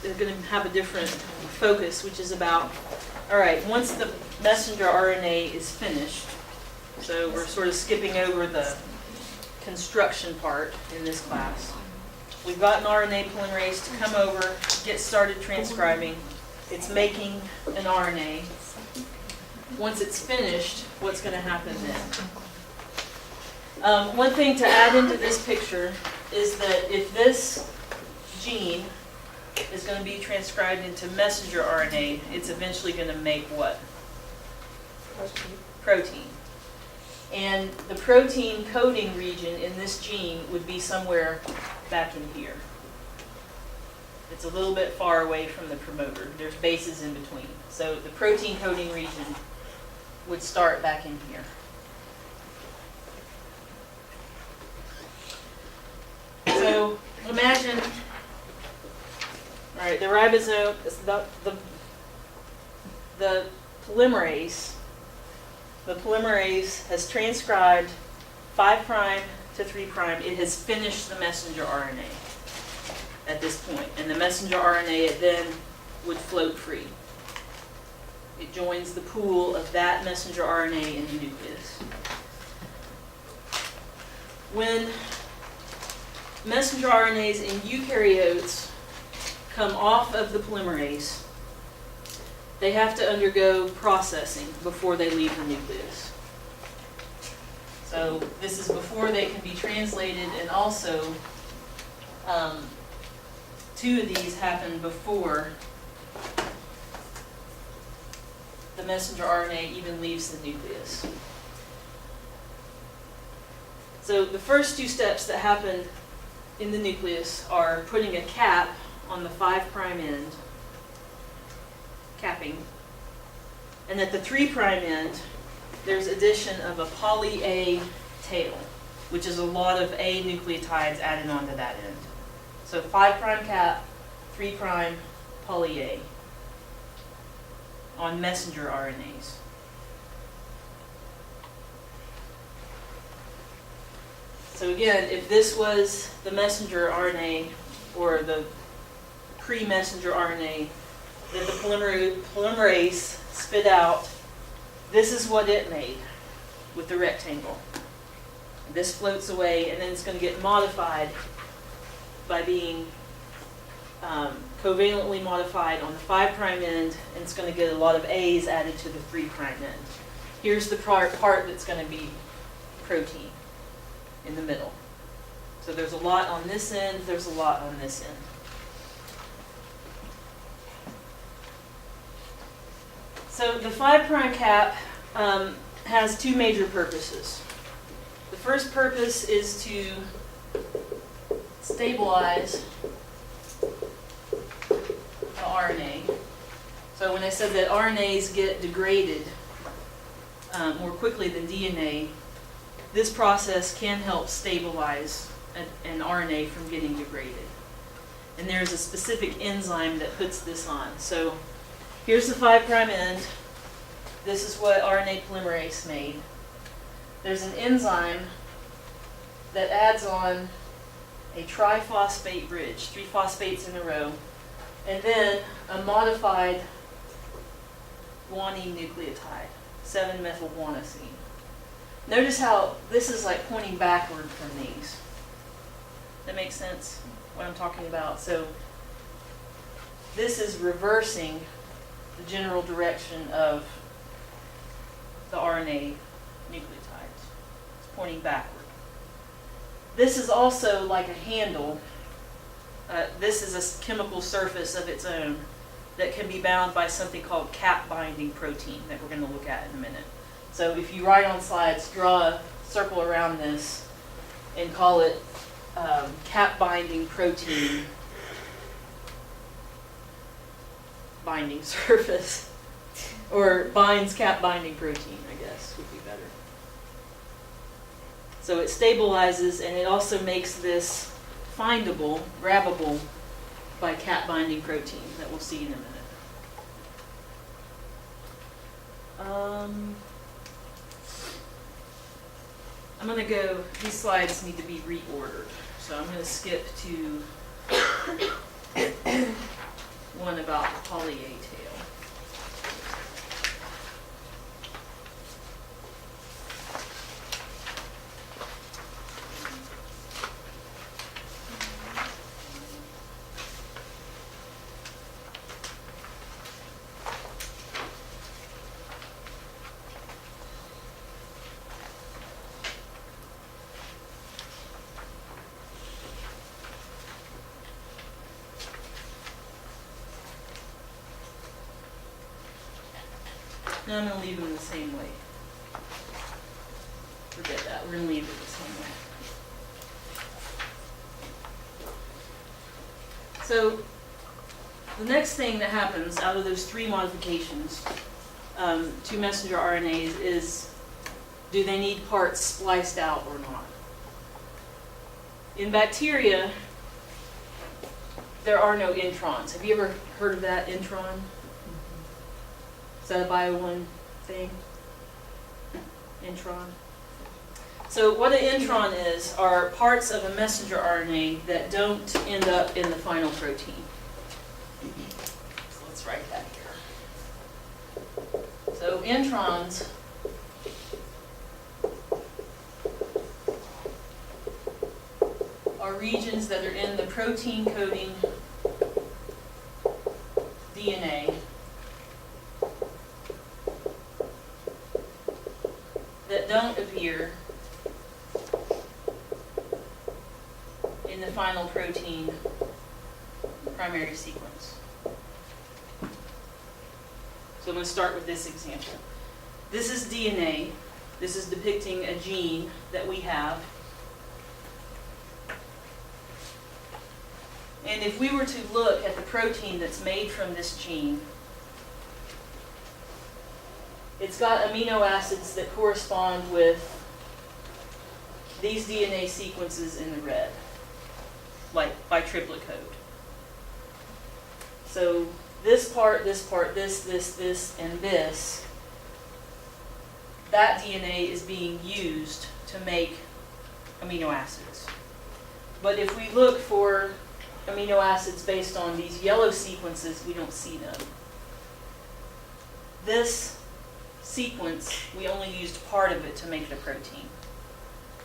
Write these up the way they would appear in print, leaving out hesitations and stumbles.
going to have a different focus, which is about, all right, once the messenger RNA is finished, so we're sort of skipping over the construction part in this class. We've got an RNA polymerase to come over, get started transcribing. It's making an RNA. Once it's finished, what's going to happen then? One thing to add into this picture is that if this gene is going to be transcribed into messenger RNA, it's eventually going to make what? Protein. And the protein coding region in this gene would be somewhere back in here. It's a little bit far away from the promoter. There's bases in between. So the protein coding region would start back in here. So imagine, all right, the ribosome, the polymerase has transcribed 5' to 3'. It has finished the messenger RNA at this point, and the messenger RNA then would float free. It joins the pool of that messenger RNA in the nucleus. When messenger RNAs in eukaryotes come off of the polymerase, they have to undergo processing before they leave the nucleus. So this is before they can be translated, and also two of these happen before the messenger RNA even leaves the nucleus. So the first two steps that happen in the nucleus are putting a cap on the 5' end, capping, and at the 3' end, there's addition of a poly A tail, which is a lot of A nucleotides added onto that end. So 5' cap, 3' poly A on messenger RNAs. So again, if this was the messenger RNA or the pre-messenger RNA that the polymerase spit out, this is what it made with the rectangle. This floats away, and then it's going to get modified by being covalently modified on the 5' end, and it's going to get a lot of A's added to the 3' end. Here's the part that's going to be protein in the middle. So there's a lot on this end, there's a lot on this end. So the 5' cap has two major purposes. The first purpose is to stabilize the RNA. So when I said that RNAs get degraded more quickly than DNA, this process can help stabilize an RNA from getting degraded. And there's a specific enzyme that puts this on. So here's the 5' end. This is what RNA polymerase made. There's an enzyme that adds on a triphosphate bridge, 3 phosphates in a row, and then a modified guanine nucleotide, 7-methylguanosine. Notice how this is like pointing backward from these. That makes sense, what I'm talking about? So this is reversing the general direction of the RNA nucleotides. It's pointing backward. This is also like a handle. This is a chemical surface of its own that can be bound by something called cap binding protein that we're going to look at in a minute. So if you write on slides, draw a circle around this and call it cap binding protein binding surface, or binds cap binding protein, I guess would be better. So it stabilizes, and it also makes this findable, grabbable by cap binding protein that we'll see in a minute. I'm going to go, these slides need to be reordered, so I'm going to skip to No, I'm going to leave them the same way. Forget that. We're going to leave it the same way. So the next thing that happens out of those 3 modifications to messenger RNAs is, do they need parts spliced out or not? In bacteria, there are no introns. Have you ever heard of that, intron? Is that a Bio-1 thing? Intron? So what an intron is are parts of a messenger RNA that don't end up in the final protein. So let's write that here. So introns are regions that are in the protein coding DNA that don't appear in the final protein primary sequence. So I'm going to start with this example. This is DNA. This is depicting a gene that we have. And if we were to look at the protein that's made from this gene, it's got amino acids that correspond with these DNA sequences in the red, like by triplet code. So this part, this, and this, that DNA is being used to make amino acids. But if we look for amino acids based on these yellow sequences, we don't see them. This sequence, we only used part of it to make the protein.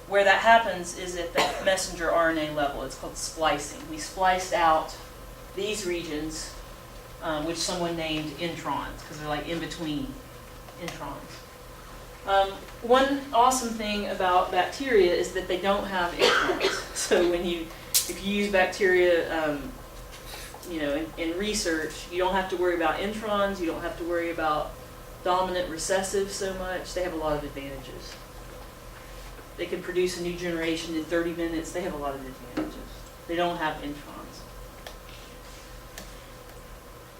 Where that happens is at the messenger RNA level. It's called splicing. We spliced out these regions, which someone named introns, because they're like in between introns. One awesome thing about bacteria is that they don't have introns. So if you use bacteria, in research, you don't have to worry about introns. You don't have to worry about dominant recessive so much. They have a lot of advantages. They can produce a new generation in 30 minutes. They have a lot of advantages. They don't have introns.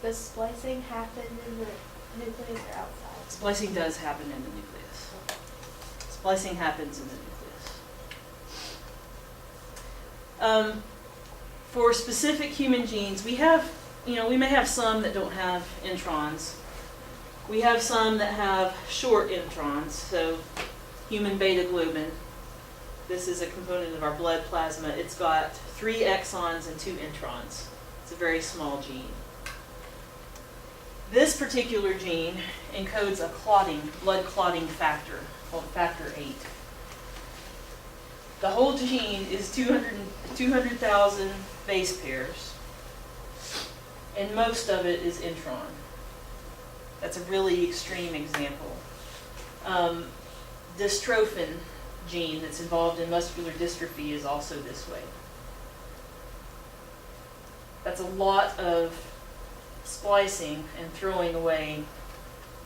Does splicing happen in the nucleus or outside? Splicing does happen in the nucleus. Splicing happens in the nucleus. For specific human genes, we may have some that don't have introns. We have some that have short introns, so human beta globin. This is a component of our blood plasma. It's got 3 exons and 2 introns. It's a very small gene. This particular gene encodes a blood clotting factor called factor 8. The whole gene is 200,000 base pairs, and most of it is intron. That's a really extreme example. Dystrophin gene that's involved in muscular dystrophy is also this way. That's a lot of splicing and throwing away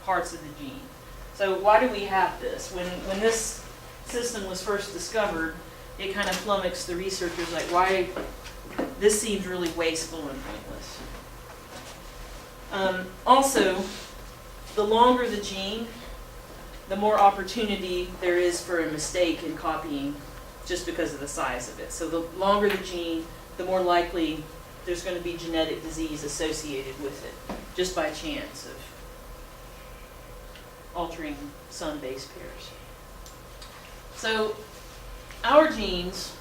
parts of the gene. So why do we have this? When this system was first discovered, it kind of flummoxed the researchers, like, why? This seems really wasteful and pointless. Also, the longer the gene, the more opportunity there is for a mistake in copying just because of the size of it. So the longer the gene, the more likely there's going to be genetic disease associated with it, just by chance of altering some base pairs. So our genes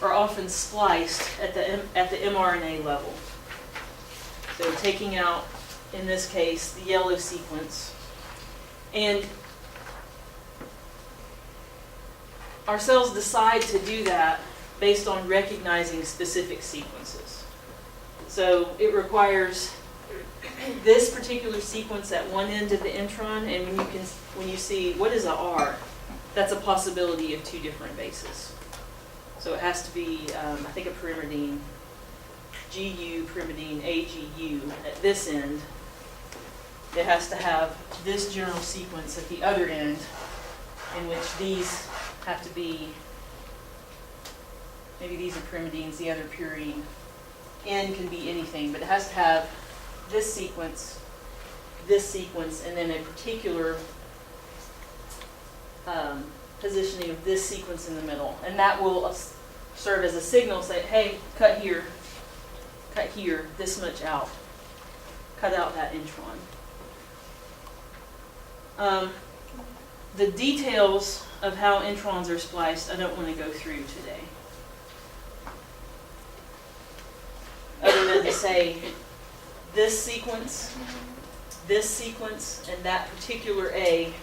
are often spliced at the mRNA level. So taking out, in this case, the yellow sequence. And our cells decide to do that based on recognizing specific sequences. So it requires this particular sequence at one end of the intron, and when you see, what is a R? That's a possibility of 2 different bases. So it has to be, I think, a pyrimidine, GU, pyrimidine, AGU at this end, it has to have this general sequence at the other end, in which these have to be, maybe these are pyrimidines, the other purine. N can be anything, but it has to have this sequence, and then a particular positioning of this sequence in the middle. And that will serve as a signal, say, hey, cut here, this much out. Cut out that intron. The details of how introns are spliced, I don't want to go through today. Other than to say, this sequence, and that particular A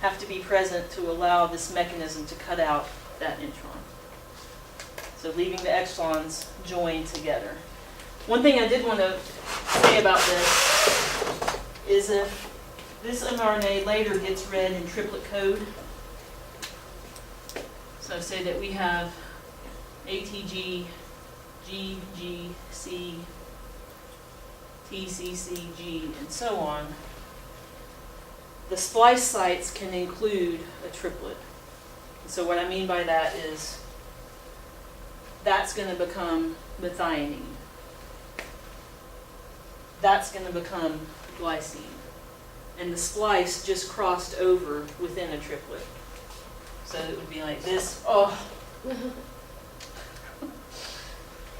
have to be present to allow this mechanism to cut out that intron. So leaving the exons joined together. One thing I did want to say about this is if this mRNA later gets read in triplet code, so say that we have ATG, G, G, C, T, C, C, G, and so on, the splice sites can include a triplet. So what I mean by that is that's going to become methionine. That's going to become glycine. And the splice just crossed over within a triplet. So it would be like this. Oh.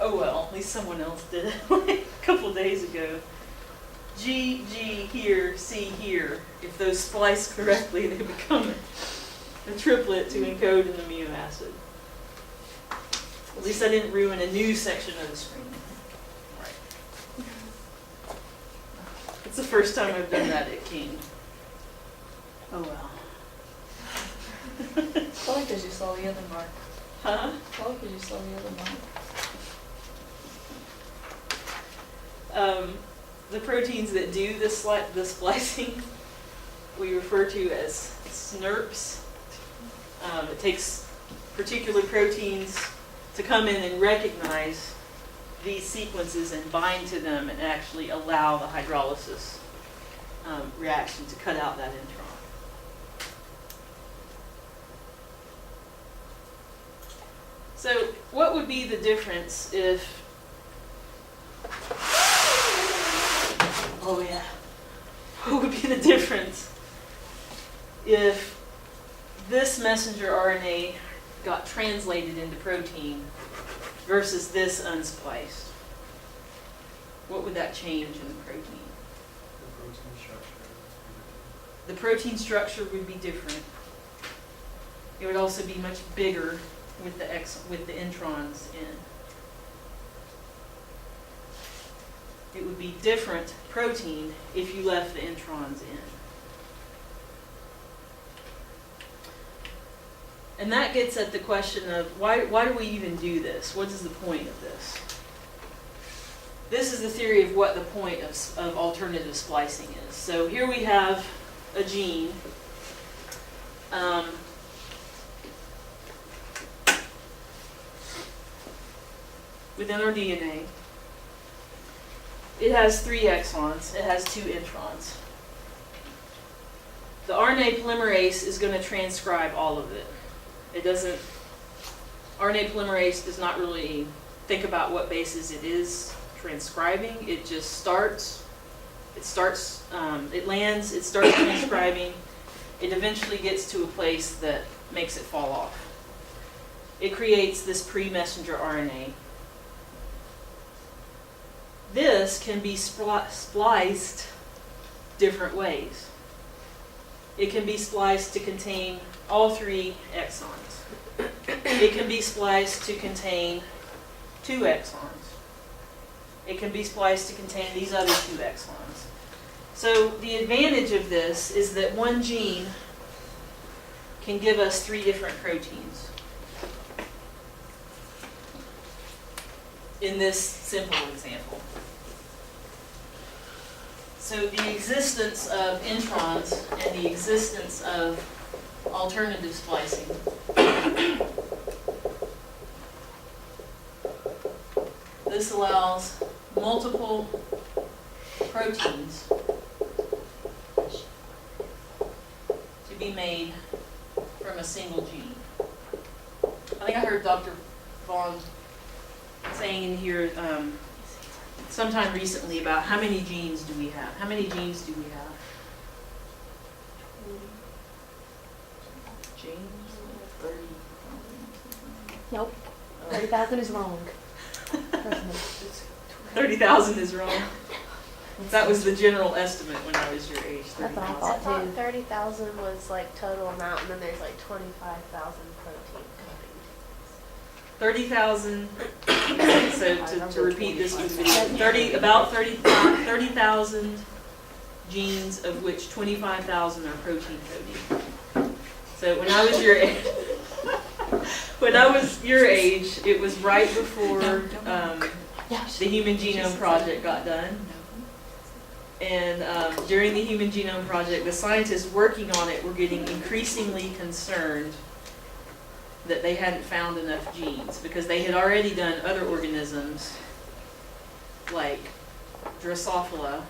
Oh well, at least someone else did it like a couple days ago. G, G here, C here. If those splice correctly, they become a triplet to encode an amino acid. At least I didn't ruin a new section of the screen. Right. It's the first time I've done that at King. Oh well. Probably because you saw the other mark. Huh? Probably because you saw the other mark. The proteins that do the splicing, we refer to as SNRPs. It takes particular proteins to come in and recognize these sequences and bind to them and actually allow the hydrolysis reaction to cut out that intron. So what would be the difference if, oh yeah, what would be the difference if this messenger RNA got translated into protein versus this unspliced? What would that change in the protein? The protein structure. The protein structure would be different. It would also be much bigger with the introns in. It would be different protein if you left the introns in. And that gets at the question of why do we even do this? What is the point of this? This is the theory of what the point of alternative splicing is. So here we have a gene. Within our DNA. It has 3 exons. It has 2 introns. The RNA polymerase is going to transcribe all of it. It doesn't, RNA polymerase does not really think about what bases it is transcribing. It just starts, it lands, it starts transcribing. It eventually gets to a place that makes it fall off. It creates this pre-messenger RNA. This can be spliced different ways. It can be spliced to contain all 3 exons. It can be spliced to contain 2 exons. It can be spliced to contain these other 2 exons. So the advantage of this is that one gene can give us 3 different proteins. In this simple example. So the existence of introns and the existence of alternative splicing this allows multiple proteins could be made from a single gene. I think I heard Dr. Vaughn saying in here sometime recently about how many genes do we have? How many genes do we have? Genes? 30. Nope. 30,000 is wrong. 30,000 is wrong. That was the general estimate when I was your age. That's what I 30,000. thought. I thought 30,000 was like total amount, and then there's like 25,000 protein 30,000. So to repeat this week's video, about 30,000 genes, of which 25,000 are protein coding. So when I was your age, it was right before the Human Genome Project got done. And during the Human Genome Project, the scientists working on it were getting increasingly concerned that they hadn't found enough genes, because they had already done other organisms like Drosophila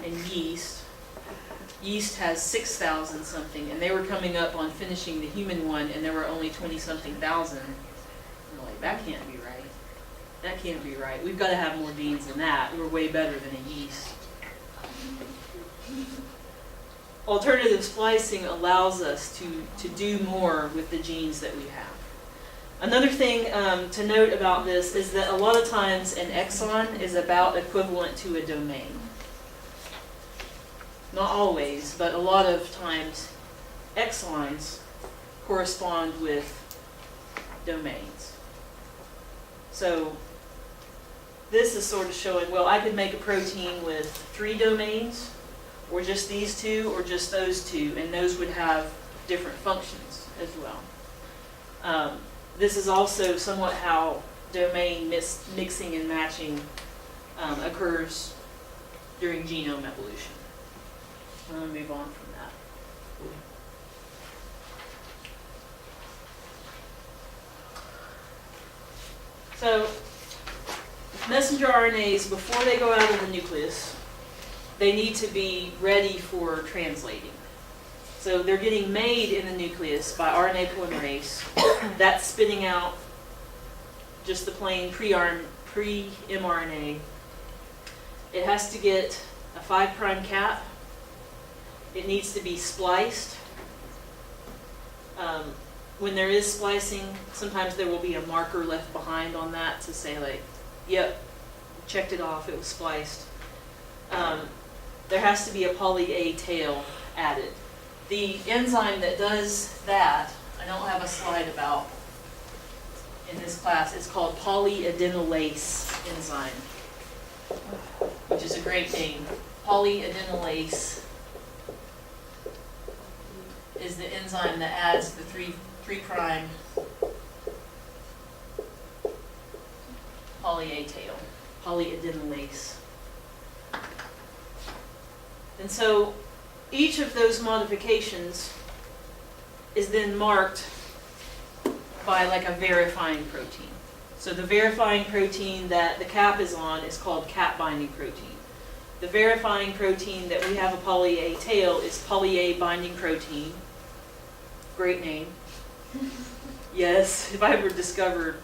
and yeast. Yeast has 6,000 something, and they were coming up on finishing the human one, and there were only 20-something thousand. We're like, that can't be right. That can't be right. We've got to have more genes than that. We're way better than a yeast. Alternative splicing allows us to do more with the genes that we have. Another thing to note about this is that a lot of times an exon is about equivalent to a domain. Not always, but a lot of times exons correspond with domains. So this is sort of showing, well, I could make a protein with 3 domains, or just these 2, or just those 2, and those would have different functions as well. This is also somewhat how domain mixing and matching occurs during genome evolution. I'm going to move on from that. So, messenger RNAs, before they go out of the nucleus, they need to be ready for translating. So they're getting made in the nucleus by RNA polymerase. That's spitting out just the plain pre-mRNA. It has to get a 5' cap. It needs to be spliced. When there is splicing, sometimes there will be a marker left behind on that to say, like, yep, checked it off, it was spliced. There has to be a poly-A tail added. The enzyme that does that, I don't have a slide about in this class, it's called polyadenylase enzyme, which is a great name. Polyadenylase is the enzyme that adds the 3' poly-A tail, polyadenylase. And so each of those modifications is then marked by like a verifying protein. So the verifying protein that the cap is on is called cap binding protein. The verifying protein that we have a poly-A tail is poly-A binding protein. Great name. Yes, if I ever discovered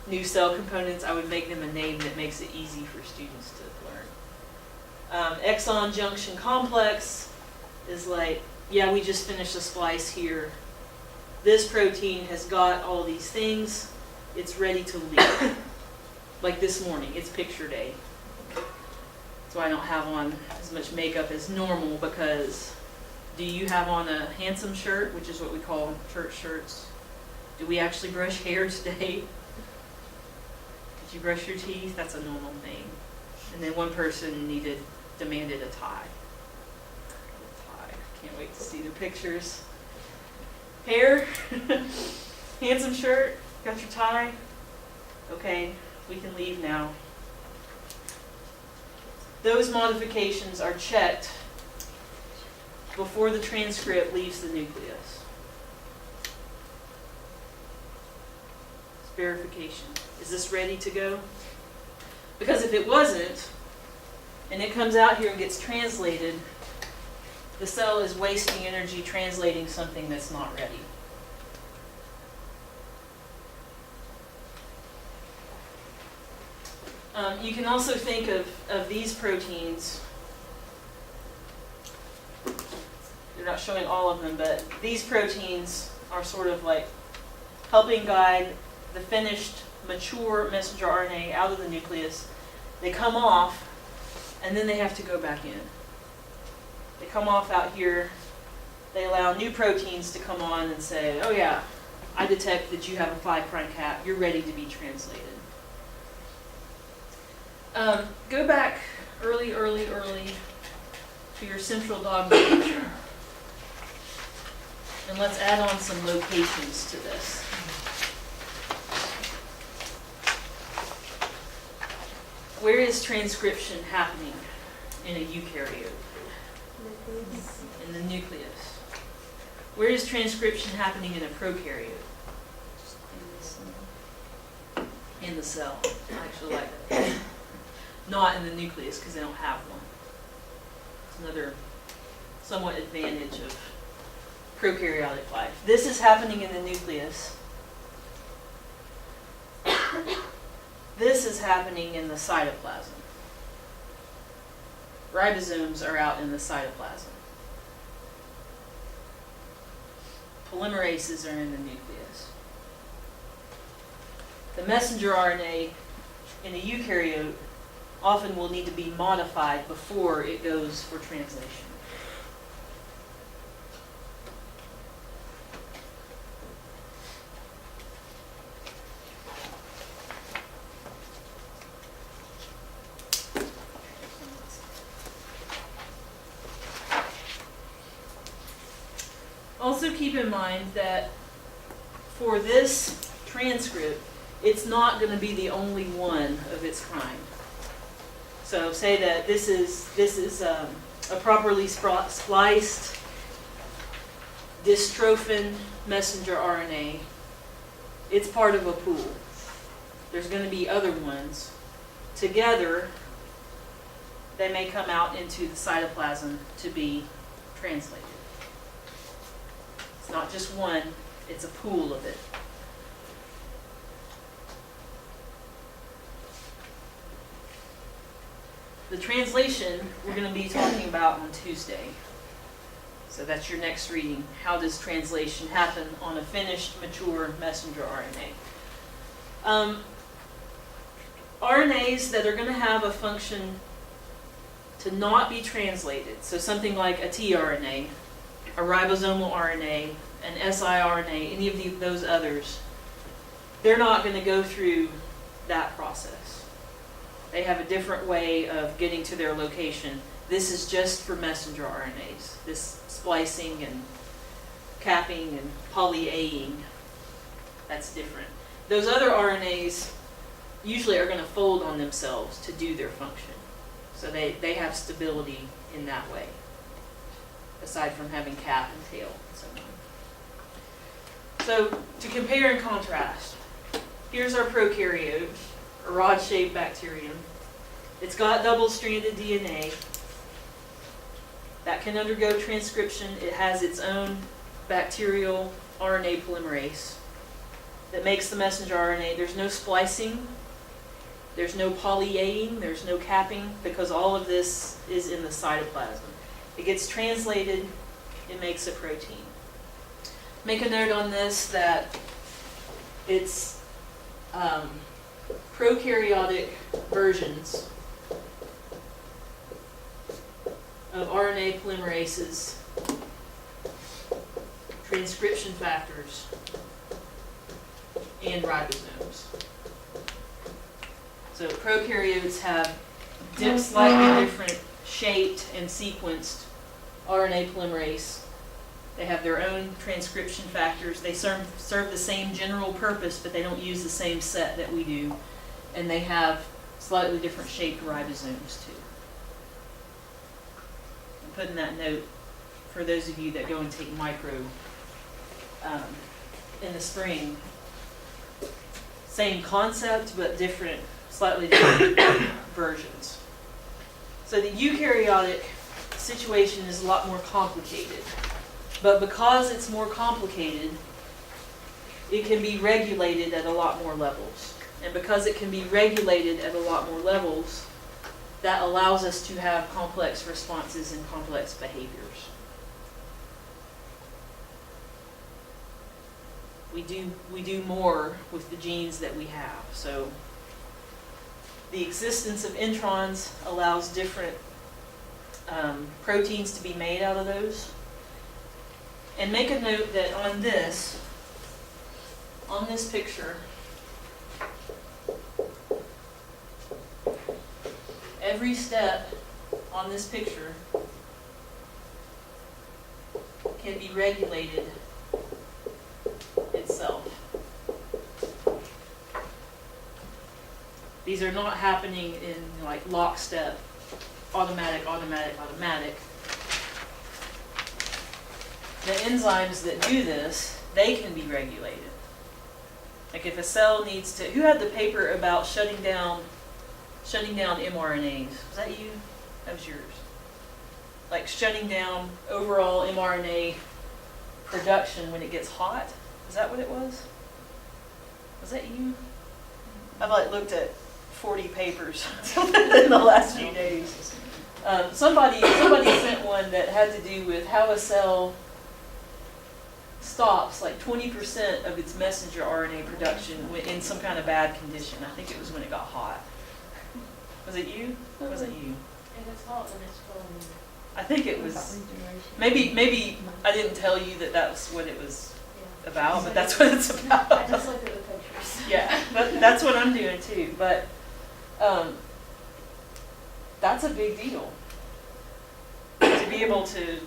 new cell components, I would make them a name that makes it easy for students to learn. Exon junction complex is like, yeah, we just finished a splice here. This protein has got all these things. It's ready to leave. Like this morning, it's picture day. So I don't have on as much makeup as normal, because do you have on a handsome shirt, which is what we call church shirts? Do we actually brush hair today? Did you brush your teeth? That's a normal thing. And then one person demanded a tie. Can't wait to see their pictures. Hair, handsome shirt, got your tie. Okay, we can leave now. Those modifications are checked before the transcript leaves the nucleus. It's verification. Is this ready to go? Because if it wasn't, and it comes out here and gets translated, the cell is wasting energy translating something that's not ready. You can also think of these proteins. They're not showing all of them, but these proteins are sort of like helping guide the finished, mature messenger RNA out of the nucleus. They come off, and then they have to go back in. They come off out here. They allow new proteins to come on and say, oh yeah, I detect that you have a 5' cap. You're ready to be translated. Go back early to your central dogma picture. And let's add on some locations to this. Where is transcription happening in a eukaryote? In the nucleus. Where is transcription happening in a prokaryote? In the cell. I actually like that. Not in the nucleus because they don't have one. It's another somewhat advantage of prokaryotic life. This is happening in the nucleus. This is happening in the cytoplasm. Ribosomes are out in the cytoplasm. Polymerases are in the nucleus. The messenger RNA in a eukaryote often will need to be modified before it goes for translation. Also keep in mind that for this transcript, it's not going to be the only one of its kind. So say that this is a properly spliced dystrophin messenger RNA. It's part of a pool. There's going to be other ones. Together, they may come out into the cytoplasm to be translated. It's not just one, it's a pool of it. The translation we're going to be talking about on Tuesday. So that's your next reading. How does translation happen on a finished, mature messenger RNA? RNAs that are going to have a function to not be translated, so something like a tRNA, a ribosomal RNA, an siRNA, any of those others, they're not going to go through that process. They have a different way of getting to their location. This is just for messenger RNAs. This splicing and capping and poly-A-ing, that's different. Those other RNAs usually are going to fold on themselves to do their function. So they have stability in that way, aside from having cap and tail and so on. So to compare and contrast, here's our prokaryote, a rod-shaped bacterium. It's got double-stranded DNA that can undergo transcription. It has its own bacterial RNA polymerase that makes the messenger RNA. There's no splicing, there's no poly-A-ing, there's no capping, because all of this is in the cytoplasm. It gets translated, it makes a protein. Make a note on this that it's prokaryotic versions of RNA polymerases, transcription factors, and ribosomes. So prokaryotes have slightly different shaped and sequenced RNA polymerase. They have their own transcription factors. They serve the same general purpose, but they don't use the same set that we do. And they have slightly different shaped ribosomes too. I'm putting that note for those of you that go and take micro in the spring. Same concept, but slightly different versions. So the eukaryotic situation is a lot more complicated. But because it's more complicated, it can be regulated at a lot more levels. And because it can be regulated at a lot more levels, that allows us to have complex responses and complex behaviors. We do more with the genes that we have. So the existence of introns allows different proteins to be made out of those. And make a note that on this picture, every step on this picture can be regulated itself. These are not happening in like lockstep, automatic, automatic, automatic. The enzymes that do this, they can be regulated. Like if a cell needs to, who had the paper about shutting down mRNAs? Was that you? That was yours. Like shutting down overall mRNA production when it gets hot? Is that what it was? Was that you? I've like looked at 40 papers in the last few days. Somebody sent one that had to do with how a cell stops like 20% of its messenger RNA production in some kind of bad condition. I think it was when it got hot. Was it you? Or was it you? If it's hot, then it's cold. I think it was. Maybe I didn't tell you that that's what it was Yeah. about, but that's what it's about. I just looked at the pictures. Yeah, but that's what I'm doing too. But that's a big deal. To be able to,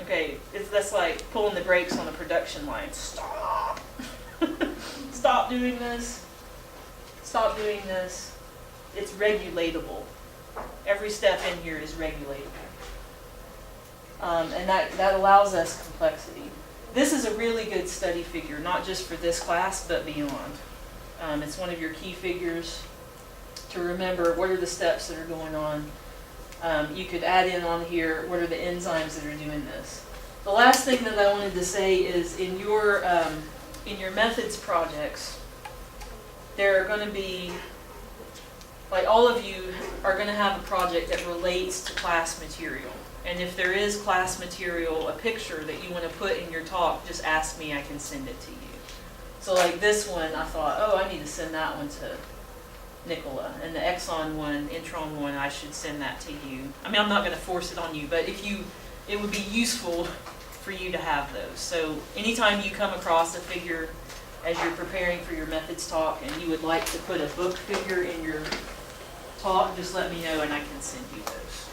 okay, that's like pulling the brakes on a production line. Stop! Stop doing this. Stop doing this. It's regulatable. Every step in here is regulatable. And that allows us complexity. This is a really good study figure, not just for this class, but beyond. It's one of your key figures to remember what are the steps that are going on. You could add in on here what are the enzymes that are doing this. The last thing that I wanted to say is in your methods projects, there are going to be, like all of you are going to have a project that relates to class material. And if there is class material, a picture that you want to put in your talk, just ask me, I can send it to you. So like this one, I thought, oh, I need to send that one to Nicola. And the exon one, intron one, I should send that to you. I mean, I'm not going to force it on you, but it would be useful for you to have those. So anytime you come across a figure as you're preparing for your methods talk and you would like to put a book figure in your talk, just let me know and I can send you those.